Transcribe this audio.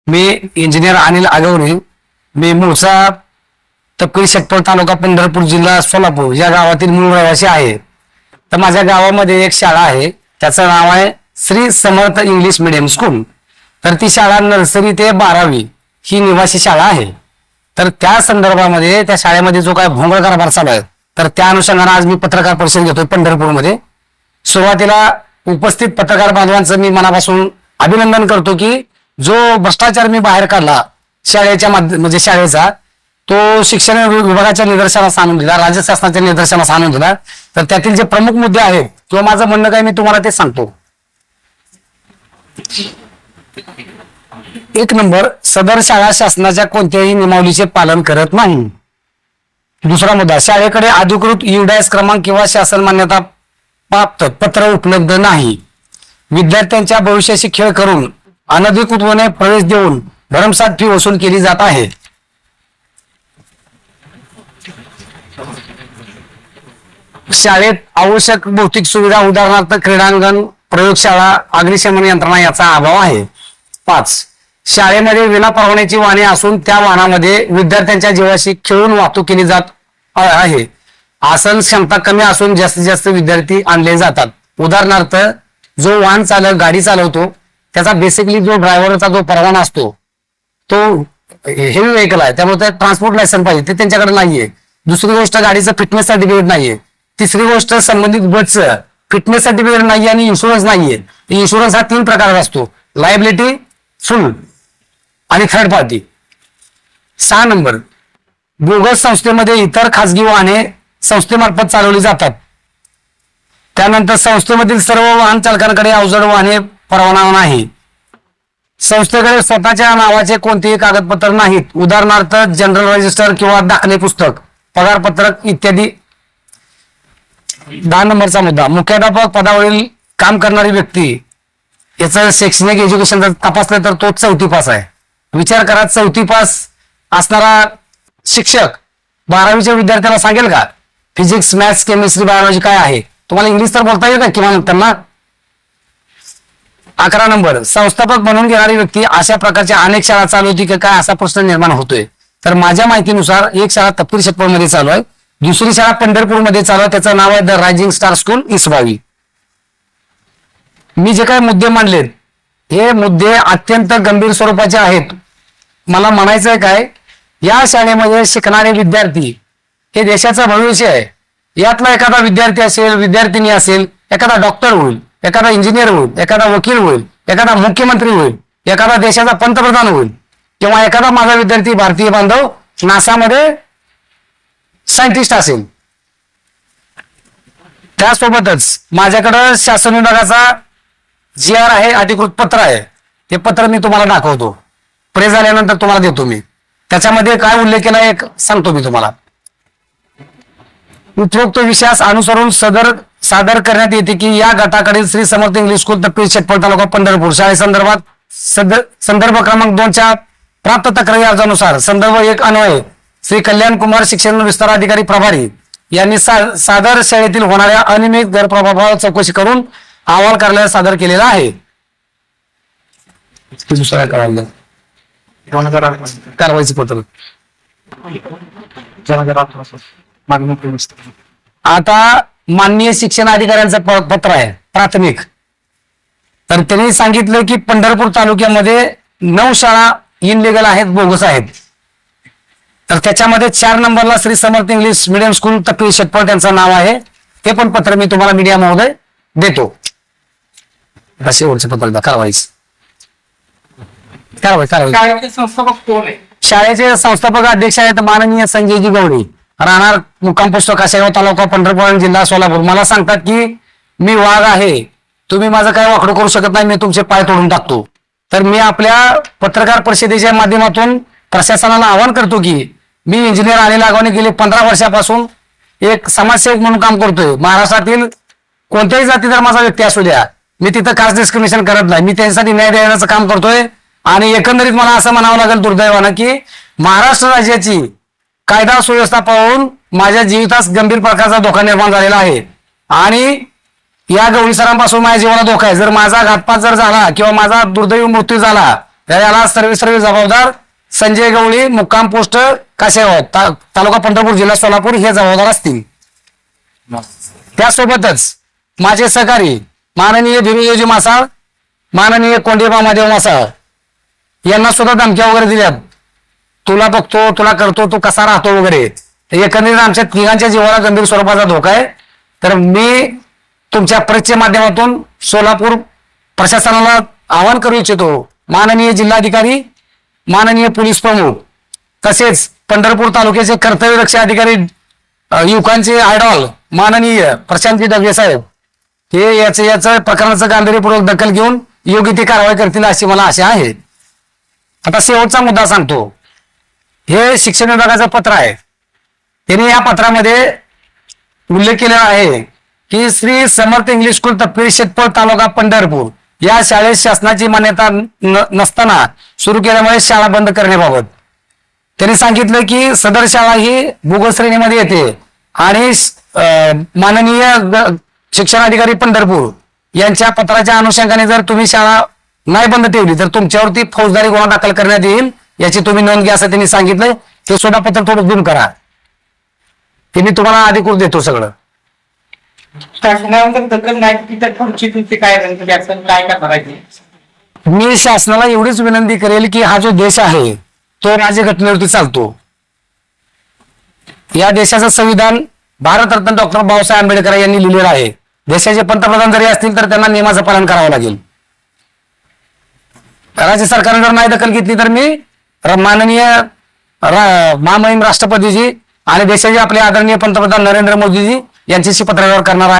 मी engineer Anil Agawane. मी मूळचा तपकिरी शेटपळ तालुका पंढरपूर जिल्हा सोलापूर या गावातील मूळ रहिवासी आहे. तर माझ्या गावामध्ये एक शाळा आहे, त्याचं नाव आहे Shri Samarth English medium school. तर ती शाळा नर्सरी ते 12वी ही निवासी शाळा आहे. तर त्या संदर्भामध्ये त्या शाळेमध्ये जो काय भोंगळ कारभार चालू आहे, तर त्या अनुषंगाने आज मी पत्रकार परिषद घेतोय पंढरपूरमध्ये. सुरुवातीला उपस्थित पत्रकार बांधवांचं मी मनापासून अभिनंदन करतो की जो भ्रष्टाचार मी बाहेर काढला शाळेच्या म्हणजे शाळेचा, तो शिक्षण विभागाच्या निदर्शनास आणून दिला, राज्य शासनाच्या निदर्शनास आणून दिला. तर त्यातील जे प्रमुख मुद्दे आहेत किंवा माझं म्हणणं काय मी तुम्हाला ते सांगतो. 1 नंबर, सदर शाळा शासनाच्या कोणत्याही नियमावलीचे पालन करत नाही. दुसरा मुद्दा, शाळेकडे अधिकृत UDAS क्रमांक किंवा शासन मान्यता प्राप्त पत्र उपलब्ध नाही. विद्यार्थ्यांच्या भविष्याशी खेळ करून अनधिकृतपणे प्रवेश देऊन भरमसाठ फी वसूल केली जात आहे. शाळेत आवश्यक भौतिक सुविधा उदाहरणार्थ क्रीडांगण, प्रयोगशाळा, अग्निशमन यंत्रणा याचा अभाव आहे. 5. शाळेमध्ये विना परवान्याची वाहने असून त्या वाहनामध्ये विद्यार्थ्यांच्या जीवाशी खेळून वाहतूक केली जात आहे. आसन क्षमता कमी असून जास्तीत जास्त विद्यार्थी आणले जातात. उदाहरणार्थ जो वाहन चालक गाडी चालवतो त्याचा बेसिकली जो ड्रायव्हरचा जो परवाना असतो तो हेवी व्हेकल आहे, त्यामुळे ते ट्रान्सपोर्ट लायसन्स पाहिजे, ते त्यांच्याकडे नाहीये. दुसरी गोष्ट, गाडीचं फिटनेस सर्टिफिकेट नाहीये. तिसरी गोष्ट, संबंधित बसचं फिटनेस सर्टिफिकेट नाहीये आणि इन्शुरन्स नाहीये. इन्शुरन्स हा 3 प्रकारचा असतो, लायबिलिटी, फुल आणि थर्ड पार्टी. 6 नंबर, बोगस संस्थेमध्ये इतर खासगी वाहने संस्थेमार्फत चालवली जातात. त्यानंतर संस्थेमधील सर्व वाहन चालकांकडे अवजड वाहने परवाना नाही. संस्थेकडे स्वतःच्या नावाचे कोणतेही कागदपत्र नाहीत, उदाहरणार्थ जनरल रजिस्टर किंवा दाखले पुस्तक, पगारपत्रक इत्यादी. 10 नंबरचा मुद्दा, मुख्याध्यापक पदावरील काम करणारी व्यक्ती याचं शैक्षणिक एज्युकेशन जर तपासलं तर तो 4थी पास आहे. विचार करा, 4थी पास असणारा शिक्षक 12वीच्या विद्यार्थ्याला सांगेल का फिजिक्स, मॅथ्स, केमिस्ट्री, बायोलॉजी काय आहे? तुम्हाला इंग्लिश तर बोलता येईल का किंवा त्यांना? 11 नंबर, संस्थापक म्हणून घेणारी व्यक्ती अशा प्रकारच्या अनेक शाळा चालवती की काय असा प्रश्न निर्माण होतोय. तर माझ्या माहितीनुसार एक शाळा तपकिरी शेटपळमध्ये चालू आहे, दुसरी शाळा पंढरपूरमध्ये चालू आहे, त्याचं नाव आहे द रायझिंग स्टार स्कूल इसबावी. मी जे काही मुद्दे मांडलेत हे मुद्दे अत्यंत गंभीर स्वरूपाचे आहेत. मला म्हणायचंय काय, या शाळेमध्ये शिकणारे विद्यार्थी हे देशाचं भविष्य आहे. यातला एखादा विद्यार्थी असेल, विद्यार्थिनी असेल, एखादा डॉक्टर होईल, एखादा इंजिनियर होईल, एखादा वकील होईल, एखादा मुख्यमंत्री होईल, एखादा देशाचा पंतप्रधान होईल, किंवा एखादा माझा विद्यार्थी भारतीय बांधव नासामध्ये सायंटिस्ट असेल. त्यासोबतच माझ्याकडं शासन विभागाचा GR आहे, अधिकृत पत्र आहे. ते पत्र मी तुम्हाला दाखवतो, प्रेस झाल्यानंतर तुम्हाला देतो मी. त्याच्यामध्ये काय उल्लेख केला एक सांगतो मी तुम्हाला. उपरोक्त विषयास अनुसरून सादर करण्यात येते की या गटाकडील श्री समर्थ इंग्लिश स्कूल तपकिरी शेटपळ तालुका पंढरपूर शाळेसंदर्भात संदर्भ क्रमांक 2च्या प्राप्त तक्रारी अर्जानुसार संदर्भ 1 अन्वये श्री कल्याण कुमार शिक्षण विस्तार अधिकारी प्रभारी यांनी सादर शाळेतील होणाऱ्या अनियमित गैरप्रभावावर चौकशी करून अहवाल कार्यालयात सादर केलेला आहे. दुसरा कारवाईचे पत्र. आता माननीय शिक्षण अधिकाऱ्यांचं पत्र आहे प्राथमिक. तर त्यांनी सांगितलं की पंढरपूर तालुक्यामध्ये 9 शाळा इनलिगल आहेत, बोगस आहेत. तर त्याच्यामध्ये 4 नंबरला Shri Samarth English medium school तपकिरी शेटपळ त्यांचं नाव आहे. ते पण पत्र मी तुम्हाला मीडिया महोदय देतो. असे वरचे पत्र कारवाई. शाळेचे संस्थापक अध्यक्ष आहेत माननीय संजयजी गवळी, राहणार मुक्काम पोस्ट काशेगाव तालुका पंढरपूर जिल्हा सोलापूर. मला सांगतात की मी वाघ आहे, तुम्ही माझं काय वाकडं करू शकत नाही, मी तुमचे पाय तोडून टाकतो. तर मी आपल्या पत्रकार परिषदेच्या माध्यमातून प्रशासनाला आवाहन करतो की मी इंजिनियर अनिल आगवणे गेले 15 वर्षापासून एक समाजसेवक म्हणून काम करतोय. महाराष्ट्रातील कोणत्याही जाती धर्माचा व्यक्ती असू द्या, मी तिथं कास्ट डिस्क्रिमिनेशन करत नाही, मी त्यांच्यासाठी न्याय देण्याचं काम करतोय. आणि एकंदरीत मला असं म्हणावं लागेल दुर्दैवानं की महाराष्ट्र राज्याची कायदा सुव्यवस्था पाहून माझ्या जीवितास गंभीर प्रकारचा धोका निर्माण झालेला आहे. आणि या गवळी सरांपासून माझ्या जीवाला धोका आहे. जर माझा घातपात जर झाला किंवा माझा दुर्दैवी मृत्यू झाला तर याला सर्व जबाबदार संजय गवळी, मुक्काम पोस्ट काशेगाव, तालुका पंढरपूर, जिल्हा सोलापूर हे जबाबदार असतील. त्यासोबतच माझे सहकारी माननीय भिरुजी मासाळ, माननीय कोंडेबा महादेव मासाळ यांना सुद्धा धमक्या वगैरे दिल्यात. तुला बघतो, तुला करतो, तू कसा राहतो वगैरे. एकंदरीत आमच्या तिघांच्या जीवाला गंभीर स्वरूपाचा धोका आहे. तर मी तुमच्या प्रेसच्या माध्यमातून सोलापूर प्रशासनाला आवाहन करू इच्छितो. माननीय जिल्हाधिकारी, माननीय पोलीस प्रमुख तसेच पंढरपूर तालुक्याचे कर्तव्यरक्षक अधिकारी, युवकांचे आयडॉल माननीय प्रशांतजी दगवे साहेब हे याचं प्रकरणाचं गांभीर्यपूर्वक दखल घेऊन योग्य ती कारवाई करतील अशी मला आशा आहे. आता शेवटचा मुद्दा सांगतो. हे शिक्षण विभागाचं पत्र आहे. त्यांनी या पत्रामध्ये उल्लेख केलेला आहे की श्री समर्थ इंग्लिश स्कूल तपकिरी शेतपळ तालुका पंढरपूर या शाळेत शासनाची मान्यता नसताना सुरू केल्यामुळे शाळा बंद करण्याबाबत त्यांनी सांगितलं की सदर शाळा ही भूगोल श्रेणीमध्ये येते आणि माननीय शिक्षणाधिकारी पंढरपूर यांच्या पत्राच्या अनुषंगाने जर तुम्ही शाळा नाही बंद ठेवली तर तुमच्यावरती फौजदारी गुन्हा दाखल करण्यात येईल, याची तुम्ही नोंद घ्या असं त्यांनी सांगितलंय. ते सुद्धा पत्र थोडं झूम करा. ते मी तुम्हाला अधिकृत देतो सगळं. शासनावर दखल नाही तर पुढची तुमची काय रणनीती असेल, काय करायची? मी शासनाला एवढीच विनंती करेल की हा जो देश आहे तो राज्यघटनेवरती चालतो. या देशाचं संविधान भारतरत्न डॉक्टर बाबासाहेब आंबेडकर यांनी लिहिलेलं आहे. देशाचे पंतप्रधान जरी असतील तर त्यांना नियमाचं पालन करावं लागेल. राज्य सरकारने जर नाही दखल घेतली तर मी माननीय महामहिम राष्ट्रपतीजी आणि देशाचे आपले आदरणीय पंतप्रधान नरेंद्र मोदीजी यांच्याशी पत्रव्यवहार करणार आहे.